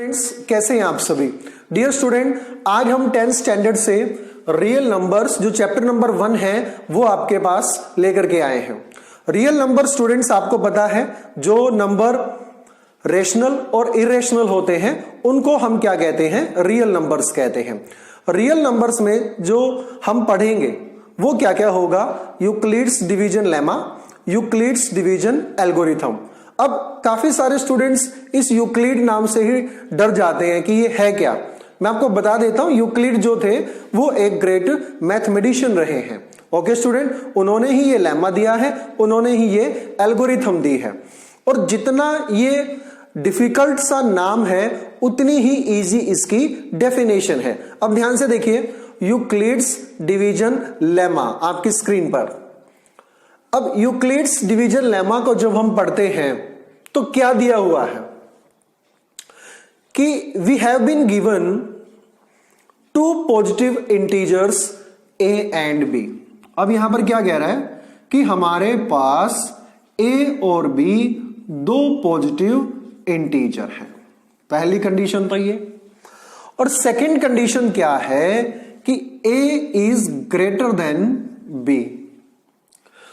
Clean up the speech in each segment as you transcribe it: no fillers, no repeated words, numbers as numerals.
Students, कैसे हैं आप सभी। डियर स्टूडेंट, आज हम 10th स्टैंडर्ड से रियल नंबर्स जो चैप्टर नंबर 1 है वो आपके पास लेकर के आए हैं। रियल नंबर स्टूडेंट्स, आपको पता है जो नंबर रेशनल और इरेशनल होते हैं उनको हम क्या कहते हैं, रियल नंबर्स कहते हैं। रियल नंबर्स में जो हम पढ़ेंगे वो क्या क्या होगा, Euclid's division lemma, Euclid's division algorithm. अब काफी सारे स्टूडेंट्स इस यूक्लिड नाम से ही डर जाते हैं कि ये है क्या। मैं आपको बता देता हूं, यूक्लिड जो थे वो एक ग्रेट मैथमेटिशियन रहे हैं। ओके स्टूडेंट, उन्होंने ही ये लेमा दिया है, उन्होंने ही ये एल्गोरिथम दी है। और जितना ये डिफिकल्ट सा नाम है उतनी ही इजी इसकी डेफिनेशन है। अब ध्यान से देखिए, यूक्लिड्स डिवीजन लेमा आपकी स्क्रीन पर। अब यूक्लिड्स डिवीजन लेमा को जब हम पढ़ते हैं तो क्या दिया हुआ है कि we have been given two positive integers a and b। अब यहां पर क्या कह रहा है कि हमारे पास a और b दो पॉजिटिव इंटीजर है। पहली कंडीशन तो ये, और सेकंड कंडीशन क्या है कि a is greater than b।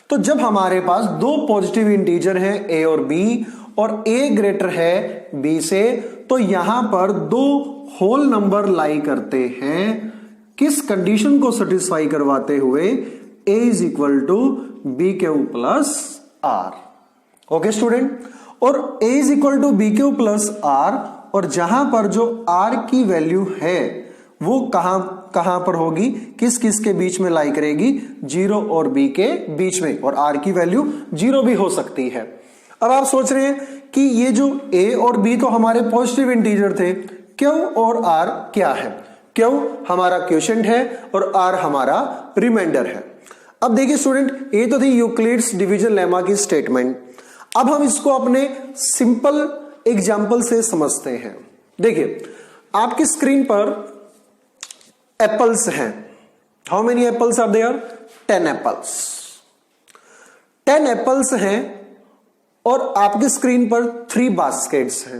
तो जब हमारे पास दो पॉजिटिव इंटीजर हैं a और b और a ग्रेटर है b से, तो यहां पर दो होल नंबर लाई करते हैं किस कंडीशन को सेटिस्फाई करवाते हुए, a is equal to B Q plus R. Okay student, और a is equal to B Q plus R, और जहां पर जो r की वैल्यू है वो कहां पर होगी, किस किस के बीच में लाई करेगी, 0 और b के बीच में, और r की वैल्यू 0 भी हो सकती है। अब आप सोच रहे हैं कि ये जो a और b तो हमारे पॉजिटिव इंटीजर थे, q और r क्या है। q हमारा क्वोशिएंट है और r हमारा रिमाइंडर है। अब देखिए स्टूडेंट, ये तो थी यूक्लिड्स डिवीजन लेमा की स्टेटमेंट। अब हम इसको अपने सिंपल एग्जाम्पल से समझते हैं। देखिए आपकी स्क्रीन पर एप्पल्स हैं। How many apples are there, 10 apples. 10 apples हैं और आपकी स्क्रीन पर 3 बास्केट्स हैं।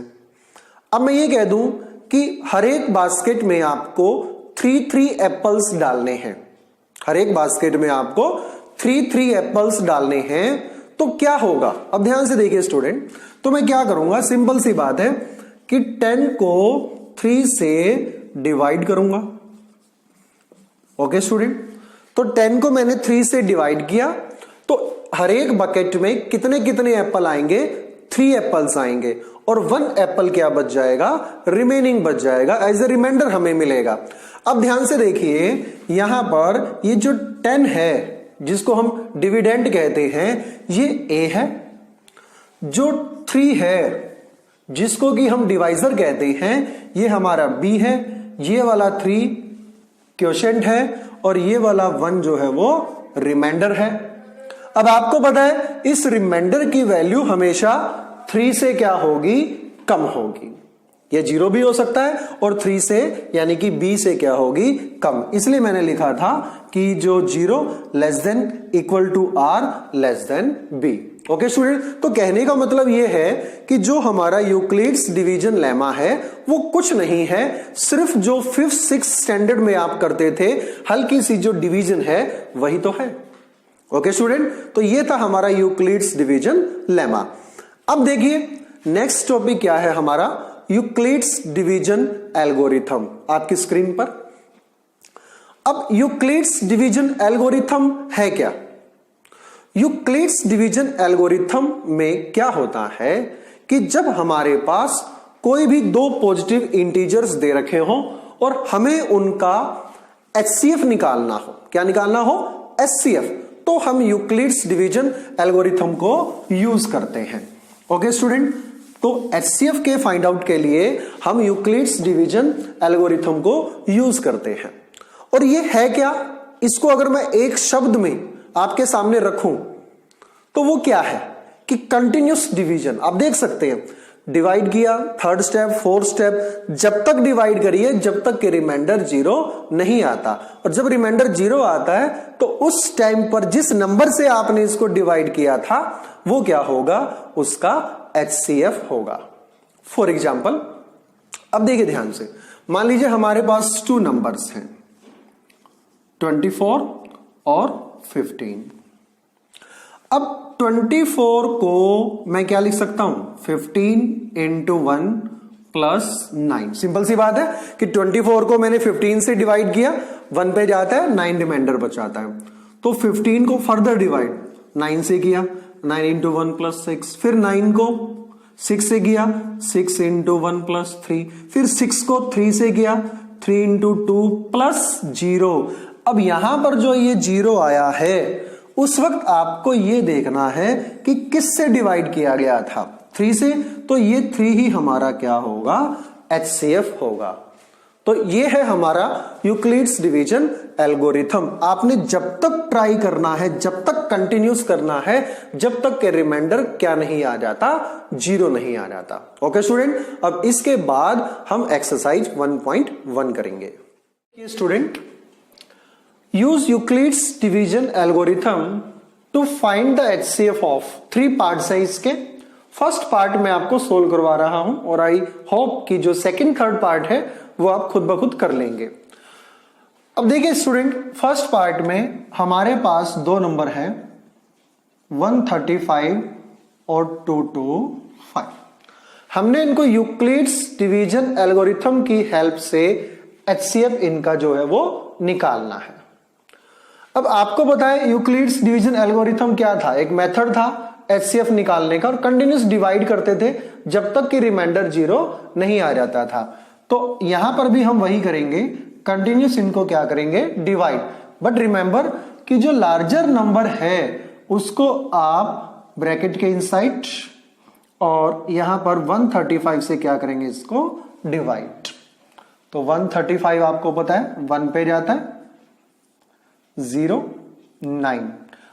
अब मैं ये कह दूं कि हर एक बास्केट में आपको 3 एप्पल्स डालने हैं। हर एक बास्केट में आपको 3 एप्पल्स डालने हैं, तो क्या होगा। अब ध्यान से देखिए स्टूडेंट, तो मैं क्या करूंगा, सिंपल सी बात है कि 10 को 3 से डिवाइड करूंगा। ओके स्टूडेंट, तो 10 को मैंने 3 से डिवाइड किया, तो हर एक बकेट में कितने कितने एप्पल आएंगे, 3 एप्पल्स आएंगे, और 1 एप्पल क्या बच जाएगा, रिमेनिंग बच जाएगा, एज ए रिमाइंडर हमें मिलेगा। अब ध्यान से देखिए, यहां पर ये जो 10 है जिसको हम डिविडेंड कहते हैं, ये a है। जो 3 है जिसको कि हम डिवाइजर कहते हैं, ये हमारा b है। ये वाला 3 क्वोशिएंट है और ये वाला 1 जो है वो रिमाइंडर है। अब आपको पता है इस रिमाइंडर की वैल्यू हमेशा 3 से क्या होगी, कम होगी। ये 0 भी हो सकता है और 3 से यानी कि b से क्या होगी, कम। इसलिए मैंने लिखा था कि जो 0 less than equal to r less than b। Okay student, तो कहने का मतलब ये है कि जो हमारा यूक्लिड्स डिवीजन लेमा है वो कुछ नहीं है, सिर्फ जो 5th 6th स्टैंडर्ड में आप करते थे, हल्की सी जो डिवीजन है वही तो है। ओके स्टूडेंट, तो ये था हमारा यूक्लिड्स डिवीजन लेमा। अब देखिए नेक्स्ट टॉपिक क्या है हमारा, यूक्लिड्स डिवीजन एल्गोरिथम आपकी स्क्रीन पर। अब यूक्लिड्स डिवीजन एल्गोरिथम है क्या। यूक्लिड्स डिवीजन एल्गोरिथम में क्या होता है कि जब हमारे पास कोई भी दो पॉजिटिव इंटीजर्स दे रखे हो और हमें उनका HCF निकालना हो, क्या निकालना हो, HCF, तो हम यूक्लिड्स डिवीजन एल्गोरिथम को यूज करते हैं। ओके स्टूडेंट, तो HCF के फाइंड आउट के लिए हम यूक्लिड्स डिवीजन एल्गोरिथम को यूज करते हैं। और ये है क्या, इसको अगर मैं एक शब्द में आपके सामने रखूं तो वो क्या है कि कंटिन्यूस डिवीजन। आप देख सकते हैं, डिवाइड किया, 3rd स्टेप, 4th स्टेप, जब तक डिवाइड करिए जब तक कि रिमाइंडर 0 नहीं आता। और जब रिमाइंडर 0 आता है तो उस टाइम पर जिस नंबर से आपने इसको डिवाइड किया था वो क्या होगा, उसका HCF होगा। फॉर एग्जाम्पल अब देखिए ध्यान से, मान लीजिए हमारे पास 2 नंबर्स हैं 24 और 15। अब 24 को मैं क्या लिख सकता हूं, 15 इंटू 1 प्लस 9। सिंपल सी बात है कि 24 को मैंने 15 से डिवाइड किया, 1 पे जाता है, 9 रिमाइंडर बचाता है। तो 15 को फर्दर डिवाइड 9 से किया, 9 इंटू 1 प्लस 6, फिर 9 को 6 से किया, 6 इंटू 1 प्लस 3, फिर 6 को 3 से किया, 3 इंटू 2 प्लस 0। अब यहां पर जो ये 0 आया है उस वक्त आपको ये देखना है कि किससे डिवाइड किया गया था, 3 से, तो ये 3 ही हमारा क्या होगा, HCF होगा। तो ये है हमारा यूक्लिड्स डिवीजन एल्गोरिथम। आपने जब तक ट्राई करना है, जब तक कंटिन्यूस करना है, जब तक के रिमाइंडर क्या नहीं आ जाता, 0 नहीं आ जाता। ओके स्टूडेंट, अब इसके बाद हम एक्सरसाइज 1.1 करेंगे। Student, use Euclid's division algorithm to find the HCF of 3 parts है इसके। फर्स्ट पार्ट मैं आपको सोल्व करवा रहा हूं और आई होप कि जो सेकंड थर्ड पार्ट है वो आप खुद ब खुद कर लेंगे। अब देखिए स्टूडेंट, फर्स्ट पार्ट में हमारे पास 2 नंबर हैं 135 और 225। हमने इनको यूक्लिड्स डिवीजन एल्गोरिथम की हेल्प से HCF इनका जो है वो निकालना है। अब आपको पता है यूक्लिड्स डिवीजन एल्गोरिथम क्या था, एक मेथड था HCF निकालने का, और कंटिन्यूस डिवाइड करते थे जब तक कि रिमाइंडर 0 नहीं आ जाता था। तो यहां पर भी हम वही करेंगे, कंटिन्यूस इनको क्या करेंगे, डिवाइड। बट रिमेंबर कि जो लार्जर नंबर है उसको आप ब्रैकेट के इनसाइड और यहां पर 135 से क्या करेंगे, इसको डिवाइड। तो 135 आपको पता है 1 पे जाता है, 0 9।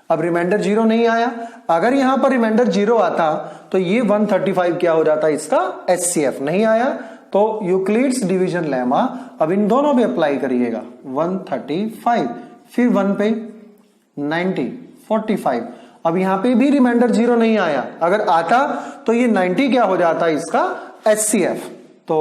अब रिमाइंडर 0 नहीं आया, अगर यहां पर रिमाइंडर 0 आता तो ये 135 क्या हो जाता, इसका HCF नहीं आया। तो यूक्लिड्स डिवीजन लेमा अब इन दोनों पे अप्लाई करिएगा, 135 फिर 1 पे 90 45। अब यहां पे भी रिमाइंडर 0 नहीं आया, अगर आता तो ये 90 क्या हो जाता, इसका HCF। तो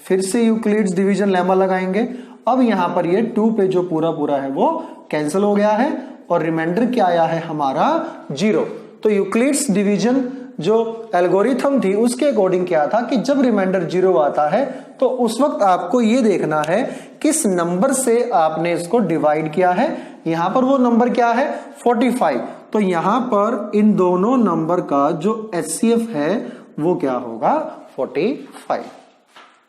फिर से यूक्लिड्स डिवीजन लेमा लगाएंगे। अब यहां पर ये 2 पे जो पूरा पूरा है वो कैंसिल हो गया है और रिमाइंडर क्या आया है हमारा, 0। तो यूक्लिड्स डिवीजन जो एल्गोरिथम थी उसके अकॉर्डिंग क्या था कि जब रिमाइंडर 0 आता है तो उस वक्त आपको ये देखना है किस नंबर से आपने इसको डिवाइड किया है। यहां पर वो नंबर क्या है, 45। तो यहां पर इन दोनों नंबर का जो HCF है वो क्या होगा, 45।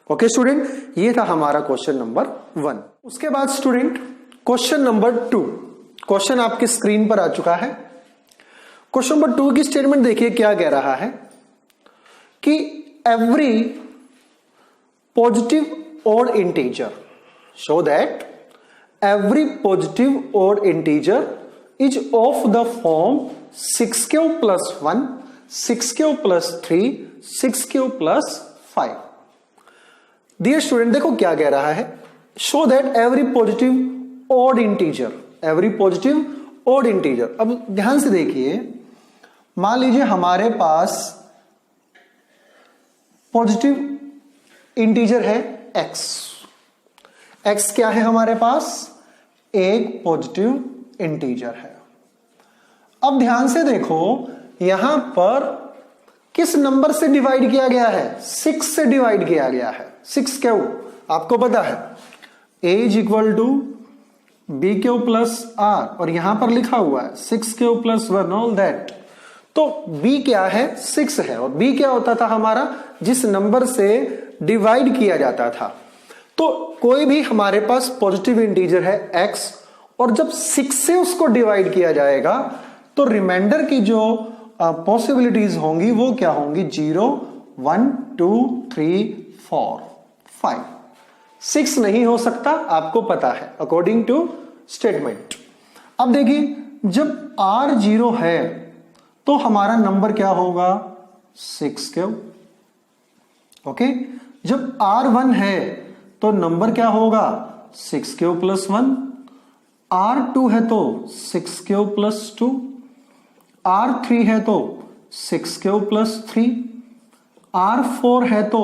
ओके स्टूडेंट, ये था हमारा क्वेश्चन नंबर 1। उसके बाद स्टूडेंट क्वेश्चन नंबर 2, क्वेश्चन आपके स्क्रीन पर आ चुका है। क्वेश्चन नंबर 2 की स्टेटमेंट देखिए क्या कह रहा है कि every positive odd integer, show that every positive odd integer is of the form 6q + 1, 6q + 3, 6q + 5। Dear student, देखो क्या कह रहा है, show that every positive odd integer, every positive odd integer. अब ध्यान से देखिए, मान लीजिए हमारे पास पॉजिटिव इंटीजर है x। x क्या है हमारे पास, एक पॉजिटिव इंटीजर है। अब ध्यान से देखो यहां पर किस नंबर से डिवाइड किया गया है, 6 से डिवाइड किया गया है। 6 क्यों, आपको पता है a = bq + r, और यहां पर लिखा हुआ है 6q + 1 ऑल दैट। तो b क्या है, 6 है, और b क्या होता था हमारा, जिस नंबर से डिवाइड किया जाता था। तो कोई भी हमारे पास पॉजिटिव इंटीजर है x, और जब 6 से उसको डिवाइड किया जाएगा तो रिमाइंडर की जो पॉसिबिलिटीज होंगी वो क्या होंगी, 0 1 2 3 4 5। 6 नहीं हो सकता, आपको पता है अकॉर्डिंग टू स्टेटमेंट। अब देखिए जब r 0 है तो हमारा नंबर क्या होगा, 6q। ओके, जब r 1 है तो नंबर क्या होगा, 6q + 1। r 2 है तो 6q + 2। r 3 है तो 6q + 3। r 4 है तो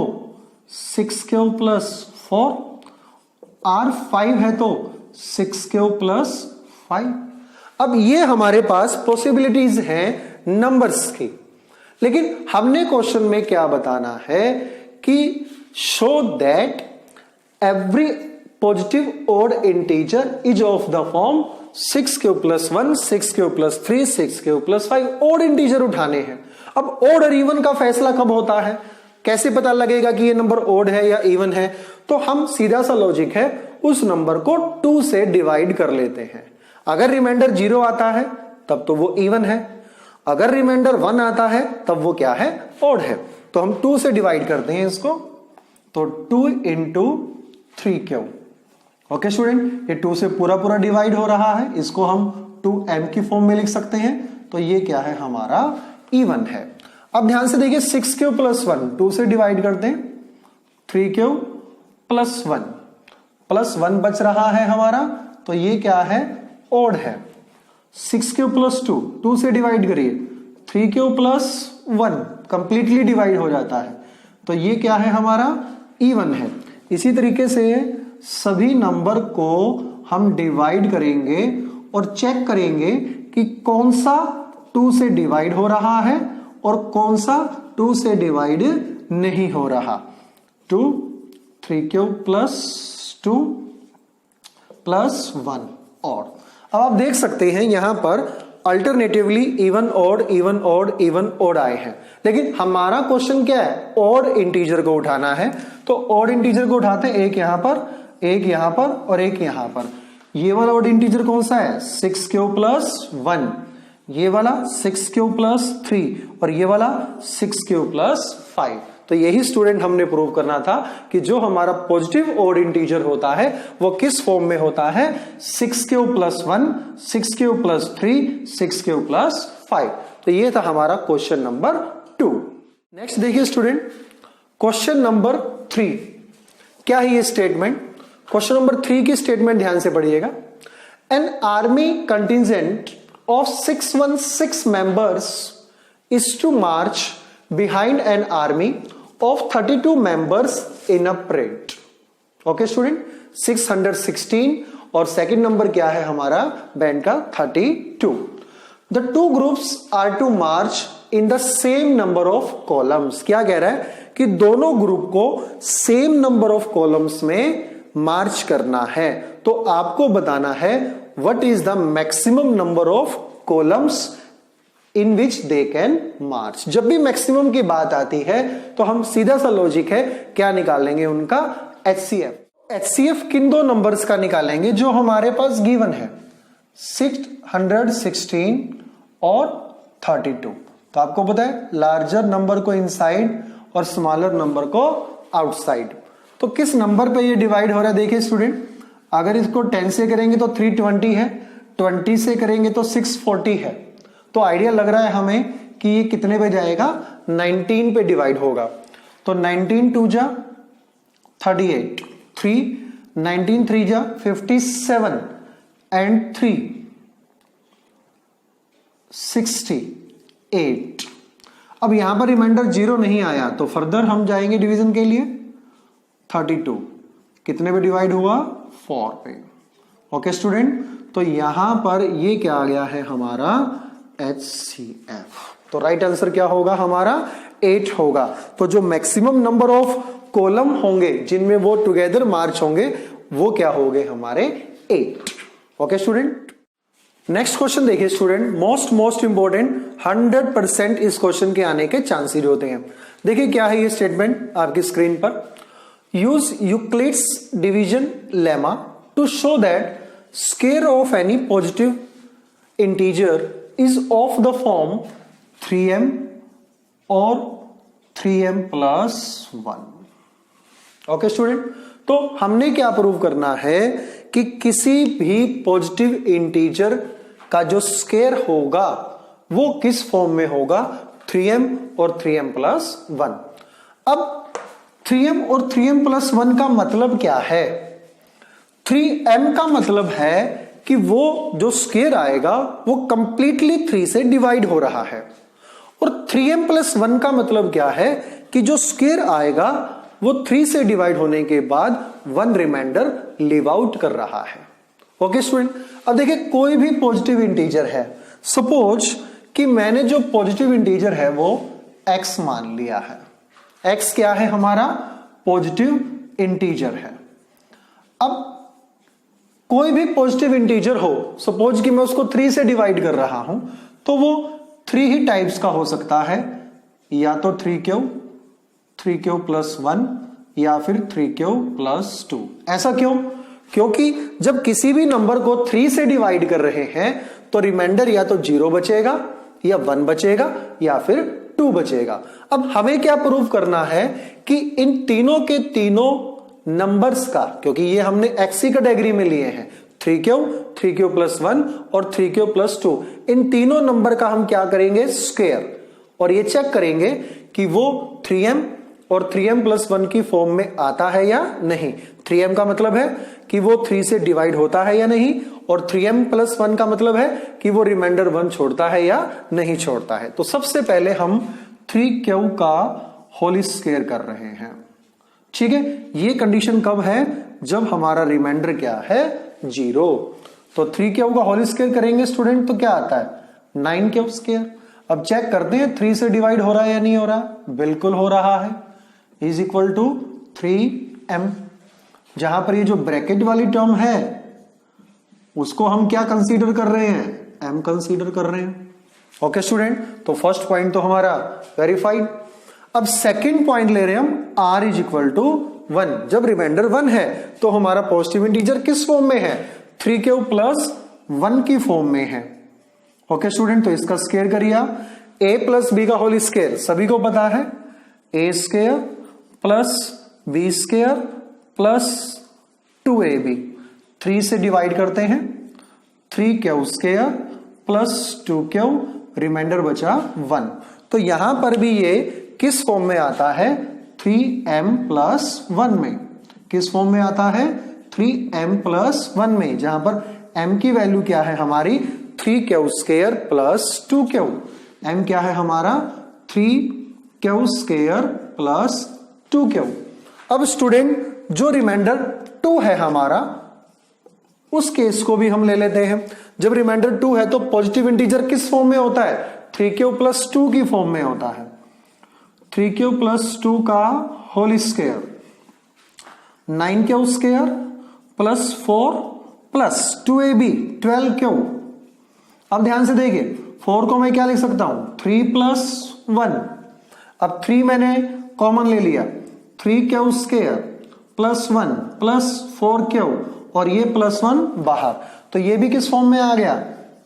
6 क्यूब प्लस 4, R 5 है तो 6 क्यूब प्लस 5। अब ये हमारे पास पॉसिबिलिटीज हैं नंबर्स की, लेकिन हमने क्वेश्चन में क्या बताना है कि show that every positive odd integer is of the form 6 cube plus 1, 6 cube plus 3, 6 cube plus 5। Odd integer उठाने हैं। अब ओड और इवन का फैसला कब होता है, कैसे पता लगेगा कि ये नंबर ओड है या इवन है? तो हम सीधा सा लॉजिक है, उस नंबर को 2 से डिवाइड कर लेते हैं। अगर रिमाइंडर 0 आता है तब तो वो इवन है, अगर रिमाइंडर 1 आता है तब वो क्या है, ओड है। तो हम 2 से डिवाइड करते हैं इसको, तो 2 इंटू 3 क्यूब। ओके स्टूडेंट, ये 2 से पूरा पूरा डिवाइड हो रहा है, इसको हम 2m की फॉर्म में लिख सकते हैं। तो ये क्या है, हमारा इवन है। अब ध्यान से देखिए, 6 क्यूब प्लस 1, 2 से डिवाइड करते हैं, 3 क्यूब प्लस 1, प्लस 1 बच रहा है हमारा, तो ये क्या है, ओड है। 6 क्यूब प्लस 2, 2 से डिवाइड करिए, 3 क्यूब प्लस 1 कंप्लीटली डिवाइड हो जाता है, तो ये क्या है, हमारा इवन है। इसी तरीके से सभी नंबर को हम डिवाइड करेंगे और चेक करेंगे कि कौन सा 2 से डिवाइड हो रहा है और कौन सा 2 से डिवाइड नहीं हो रहा। 2, 3 क्यूब प्लस 2 प्लस 1 और अब आप देख सकते हैं यहां पर alternatively even odd, even odd, even odd आए हैं, लेकिन हमारा क्वेश्चन क्या है, ऑड इंटीजर को उठाना है। तो ऑड इंटीजर को उठाते हैं, एक यहां पर, एक यहां पर और एक यहां पर। ये वाला ऑड इंटीजर कौन सा है, 6 क्यूब प्लस 1, ये वाला 6 क्यूब प्लस 3 और ये वाला 6 क्यूब प्लस 5। तो यही स्टूडेंट हमने प्रूव करना था कि जो हमारा पॉजिटिव ऑड इंटीजर होता है वो किस फॉर्म में होता है, 6 cube plus 1, 6 cube plus 3, 6 cube plus 5। तो ये था हमारा क्वेश्चन नंबर 2। नेक्स्ट देखिए स्टूडेंट, क्वेश्चन नंबर 3। क्या है ये स्टेटमेंट? क्वेश्चन नंबर 3 की स्टेटमेंट ध्यान से पढ़िएगा। An army contingent of 616 members is to march behind an army of 32 members in a parade. Okay student, 616 और सेकंड नंबर क्या है हमारा बैंड का, 32. The two groups are to march in the same number of columns. क्या कह रहा है कि दोनों ग्रुप को सेम नंबर ऑफ कॉलम्स में मार्च करना है। तो आपको बताना है what is the maximum number of columns in which they can march। जब भी मैक्सिमम की बात आती है तो हम सीधा सा लॉजिक है, क्या निकालेंगे उनका, HCF। HCF किन दो नंबर्स का निकालेंगे जो हमारे पास गिवन है, 616 और 32। तो आपको पता है लार्जर नंबर को इनसाइड और स्मॉलर नंबर को आउटसाइड। तो किस नंबर पे ये डिवाइड हो रहा है, देखिए स्टूडेंट, अगर इसको 10 से करेंगे तो 320 है, 20 से करेंगे तो 640 है। तो आइडिया लग रहा है हमें कि ये कितने पे जाएगा, 19 पे डिवाइड होगा। तो 19 2 जा 38, 3 19 3 जा 57 एंड 3 68। अब यहां पर रिमाइंडर 0 नहीं आया तो फर्दर हम जाएंगे डिवीजन के लिए। 32 कितने पे डिवाइड हुआ, 4 पे। ओके स्टूडेंट, तो यहां पर ये क्या आ गया है हमारा HCF। तो राइट आंसर क्या होगा हमारा, 8 होगा। तो जो मैक्सिमम नंबर ऑफ कॉलम होंगे जिनमें वो टुगेदर मार्च होंगे वो क्या होंगे हमारे, 8। ओके स्टूडेंट, नेक्स्ट क्वेश्चन देखिए स्टूडेंट, मोस्ट इंपॉर्टेंट, 100% इस क्वेश्चन के आने के चांसेस होते हैं। देखिए क्या है ये स्टेटमेंट आपकी स्क्रीन पर। Use Euclid's division lemma to show that square of any positive integer is of the form 3m और 3m plus 1। ओके स्टूडेंट, तो हमने क्या प्रूव करना है कि किसी भी पॉजिटिव इंटीजर का जो स्क्वायर होगा वो किस फॉर्म में होगा, 3m और 3m plus 1। अब 3m और 3m plus 1 का मतलब क्या है, 3m का मतलब है कि वो जो स्क्वायर आएगा वो कंप्लीटली 3 से डिवाइड हो रहा है, और 3m plus 1 का मतलब क्या है कि जो स्क्वायर आएगा वो 3 से डिवाइड होने के बाद 1 रिमाइंडर लीव आउट कर रहा है। ओके स्टूडेंट, अब देखिए कोई भी पॉजिटिव इंटीजर है, सपोज कि मैंने जो पॉजिटिव इंटीजर है वो x मान लिया है। x क्या है हमारा? पॉजिटिव इंटीजर है। अब कोई भी पॉजिटिव इंटीजर हो, सपोज कि मैं उसको 3 से डिवाइड कर रहा हूं, तो वो 3 ही टाइप्स का हो सकता है, या तो 3q प्लस 1 या फिर 3q प्लस 2। ऐसा क्यों? क्योंकि जब किसी भी नंबर को 3 से डिवाइड कर रहे हैं तो रिमाइंडर या तो 0 बचेगा या 1 बचेगा या फिर 2 बचेगा। अब हमें क्या प्रूव करना है कि इन तीनों के तीनों नंबर्स का, क्योंकि ये हमने x की कैटेगरी में लिए हैं, 3q प्लस 1 और 3q प्लस 2, इन तीनों नंबर का हम क्या करेंगे? स्क्वायर, और ये चेक करेंगे कि वो 3m और 3m प्लस 1 की फॉर्म में आता है या नहीं। 3m का मतलब है कि वो 3 से डिवाइड होता है या नहीं, और 3m प्लस 1 का मतलब है कि वो रिमाइंडर 1 छोड़ता है या नहीं छोड़ता है। तो सबसे पहले हम 3q का होल स्क्वायर कर रहे हैं। ठीक है, ये कंडीशन कब है? जब हमारा रिमाइंडर क्या है? 0। तो 3q का होल स्क्वायर करेंगे स्टूडेंट, तो क्या आता है? 9q square. अब चेक करते हैं 3 से डिवाइड हो रहा है या नहीं हो रहा? बिल्कुल हो रहा है, इज इक्वल टू 3m। जहां पर ये जो ब्रैकेट वाली टर्म है उसको हम क्या कंसीडर कर रहे हैं? m कंसीडर कर रहे हैं। ओके स्टूडेंट, तो फर्स्ट पॉइंट तो हमारा वेरीफाइड। अब सेकंड पॉइंट ले रहे हैं हम, r इज इक्वल टू 1। जब रिमाइंडर 1 है तो हमारा पॉजिटिव इंटीजर किस फॉर्म में है? 3q प्लस 1 की फॉर्म में है। ओके स्टूडेंट, तो इसका स्क्वायर करिए। a प्लस b का होल स्क्वायर सभी को पता है, a square plus b square plus 2ab। 3 से डिवाइड करते हैं, 3q square plus 2q, reminder बचा 1। तो यहां पर भी ये किस फॉर्म में आता है? 3m प्लस 1 में। किस फॉर्म में आता है? 3m प्लस 1 में, जहां पर m की वैल्यू क्या है हमारी? 3q square plus 2q। m क्या है हमारा? 3q square plus 2q। अब स्टूडेंट जो रिमाइंडर 2 है हमारा, उस केस को भी हम ले लेते हैं। जब रिमाइंडर 2 है तो पॉजिटिव इंटीजर किस फॉर्म में होता है? 3q प्लस 2 की फॉर्म में होता है। 3q प्लस 2 का whole square, 9q square plus 4 plus 2ab, 12q। अब ध्यान से देखिए, 4 को मैं क्या लिख सकता हूं? 3 प्लस 1। अब 3 मैंने कॉमन ले लिया, 3q square plus 1 plus 4q, और ये प्लस 1 बाहर, तो ये भी किस फॉर्म में आ गया?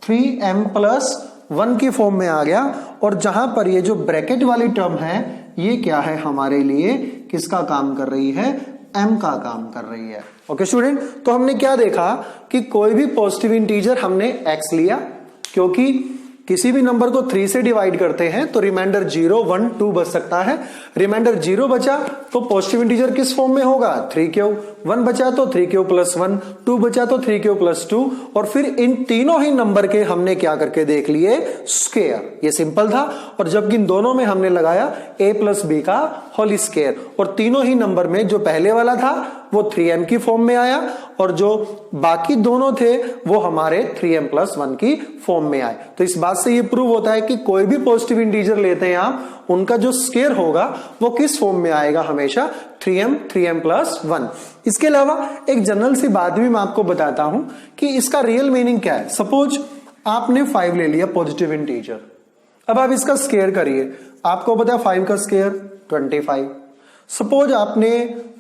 3m प्लस 1 की फॉर्म में आ गया। और जहां पर ये जो ब्रैकेट वाली टर्म है, ये क्या है हमारे लिए? किसका काम कर रही है? m का काम कर रही है। ओके स्टूडेंट, तो हमने क्या देखा कि कोई भी पॉजिटिव इंटीजर हमने x लिया, क्योंकि किसी भी नंबर को 3 से डिवाइड करते हैं तो रिमाइंडर 0, 1, 2 बच सकता है। रिमाइंडर 0 बचा तो पॉजिटिव इंटीजर किस फॉर्म में होगा? 3q। 1 बचा तो 3q प्लस 1, 2 बचा तो 3q प्लस 2, और फिर इन तीनों ही नंबर के हमने क्या करके देख लिए? स्क्वायर। ये सिंपल था। और जबकि इन दोनों में हमने लगाया a प्लस b का होल स्क्वायर, और तीनों ही नंबर में जो पहले वाला था वो 3m की फॉर्म में आया, और जो बाकी दोनों थे वो हमारे 3m प्लस 1 की फॉर्म में आए। तो इस बात से ये प्रूव होता है कि कोई भी पॉजिटिव इंटीजर लेते हैं आप, उनका जो स्क्वायर होगा वो किस फॉर्म में आएगा? हमेशा 3m प्लस 1। इसके अलावा एक जनरल सी बात भी मैं आपको बताता हूं कि इसका रियल मीनिंग क्या है। सपोज आपने 5 ले लिया पॉजिटिव इंटीजर, अब आप इसका स्क्वायर करिए, आपको पता है 5 का स्क्वायर 25। सपोज आपने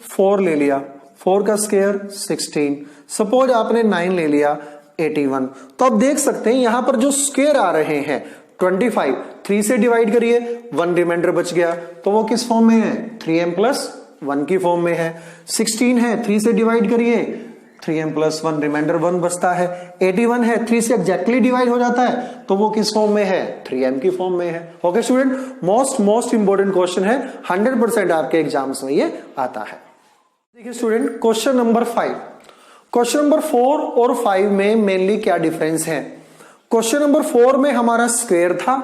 4 ले लिया, 4 का स्क्वायर 16। सपोज आपने 9 ले लिया, 81। तो आप देख सकते हैं यहां पर जो स्क्वायर आ रहे हैं 25, 3 से डिवाइड करिए, 1 रिमाइंडर बच गया, तो वो किस फॉर्म में है? 3m प्लस 1 की फॉर्म में है। 16 है, 3 से डिवाइड करिए, 3m प्लस 1, रिमाइंडर 1 बचता है। 81 है, 3 से एग्जैक्टली डिवाइड हो जाता है, तो वो किस फॉर्म में है? 3m की फॉर्म में है। Okay student, most important question है, 100% आपके एग्जाम्स में ये आता है। देखिए student, question number 5। Question number 4 और 5 में मेनली क्या डिफरेंस है? क्वेश्चन नंबर 4 में हमारा स्क्वायर था,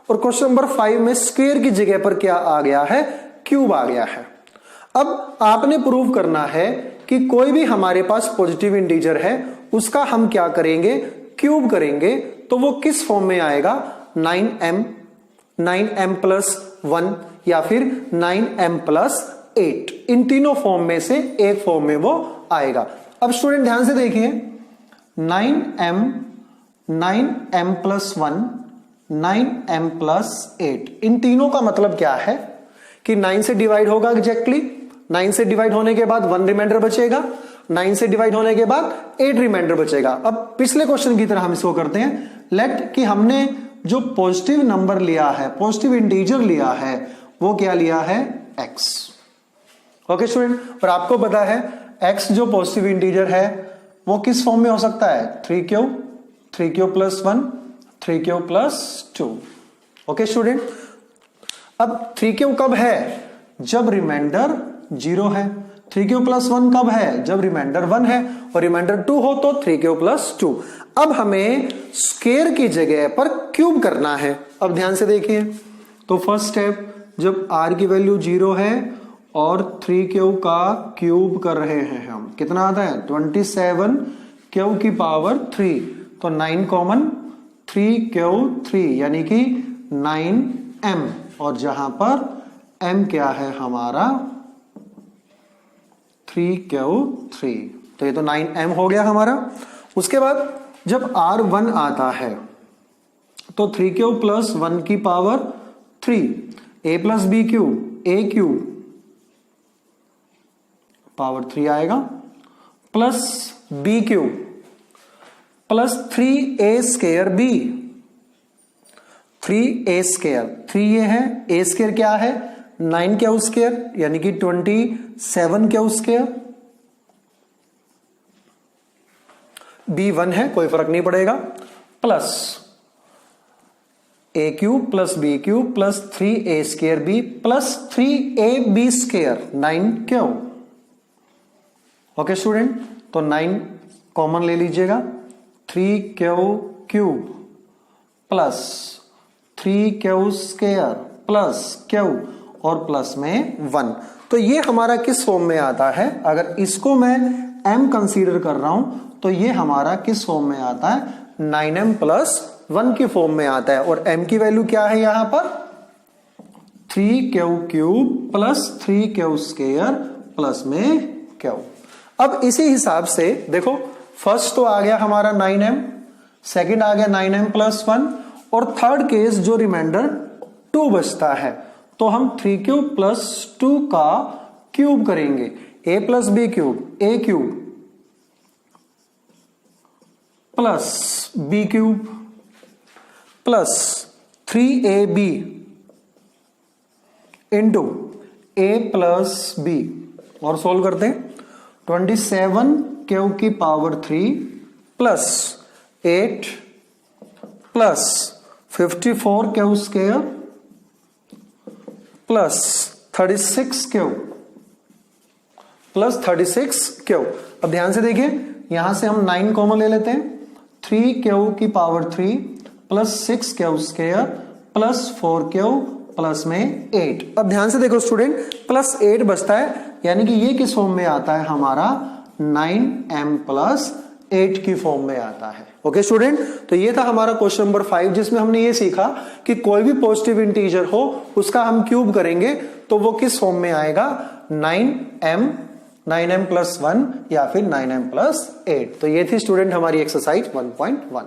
और क्वेश्चन नंबर 5 में स्क्वायर की जगह पर क्या आ गया है? क्यूब आ गया है। अब आपने प्रूव करना है कि कोई भी हमारे पास पॉजिटिव इंटीजर है उसका हम क्या करेंगे, क्यूब करेंगे, तो वो किस फॉर्म में आएगा, 9m प्लस 1 या फिर 9m प्लस 8, इन तीनों फॉर्म में से एक फॉर्म में वो आएगा। अब स्टूडेंट ध्यान से देखिए, 9m प्लस 1, 9m प्लस 8, इन तीनों का मतलब क्या है कि 9 से डिवाइड होगा एग्जैक्टली, 9 से डिवाइड होने के बाद 1 रिमाइंडर बचेगा, 9 से डिवाइड होने के बाद 8 रिमाइंडर बचेगा। अब पिछले क्वेश्चन की तरह हम इसको करते हैं, लेट कि हमने जो पॉजिटिव नंबर लिया है, पॉजिटिव इंटीजर लिया है, वो क्या लिया है, x। ओके स्टूडेंट, और आपको पता है x जो पॉजिटिव इंटीजर है वो किस फॉर्म में हो सकता है, 3q plus 1, 3q plus 2। Okay student, अब 3q कब है, जब रिमाइंडर 0 है, 3q प्लस 1 कब है, जब रिमाइंडर 1 है, और रिमाइंडर 2 हो तो 3q प्लस 2। अब हमें स्क्वायर की जगह पर क्यूब करना है। अब ध्यान से देखिए, तो फर्स्ट स्टेप, जब r की वैल्यू 0 है और 3q का क्यूब कर रहे हैं हम, कितना आता है, 27q की पावर 3, तो 9 कॉमन, 3q3 यानी कि 9m, और जहां पर m क्या है हमारा 3q3, तो ये तो 9m हो गया हमारा। उसके बाद जब r1 आता है तो 3q प्लस 1 की power 3, a plus b cube, a cube power 3 आएगा, plus b cube plus 3a square b, 3a square, 3 ये है, a स्क्वायर क्या है 9q स्क्वायर यानी कि 27q स्क्वायर, b 1 है कोई फर्क नहीं पड़ेगा, plus a cube plus b cube plus 3a square b plus 3ab square 9q। Okay student, तो 9 कॉमन ले लीजिएगा, 3q cube plus 3q square plus q और प्लस में 1, तो ये हमारा किस फॉर्म में आता है, अगर इसको मैं m कंसीडर कर रहा हूं तो ये हमारा किस फॉर्म में आता है, 9m प्लस 1 की फॉर्म में आता है, और m की वैल्यू क्या है यहां पर 3q cube plus 3q square plus में q। अब इसी हिसाब से देखो, फर्स्ट तो आ गया हमारा 9m, सेकंड आ गया 9m प्लस 1, और थर्ड केस जो रिमाइंडर 2 बचता है, तो हम 3q प्लस 2 का क्यूब करेंगे, a plus b cube, a cube plus b cube plus 3ab into a plus b, और सोल्व करते हैं, 27q की power 3 plus 8 plus 54q square plus 36q plus 36q। अब ध्यान से देखिए, यहां से हम 9 कॉमन ले लेते हैं, 3q की power 3 plus 6q square plus 4q plus में 8। अब ध्यान से देखो स्टूडेंट, प्लस 8 बचता है, यानी कि ये किस फॉर्म में आता है हमारा 9m प्लस 8 की फॉर्म में आता है। ओके स्टूडेंट, तो ये था हमारा क्वेश्चन नंबर 5, जिसमें हमने ये सीखा कि कोई भी पॉजिटिव इंटीजर हो उसका हम क्यूब करेंगे तो वो किस फॉर्म में आएगा, 9m प्लस 1 या फिर 9m प्लस 8। तो ये थी स्टूडेंट हमारी एक्सरसाइज 1.1।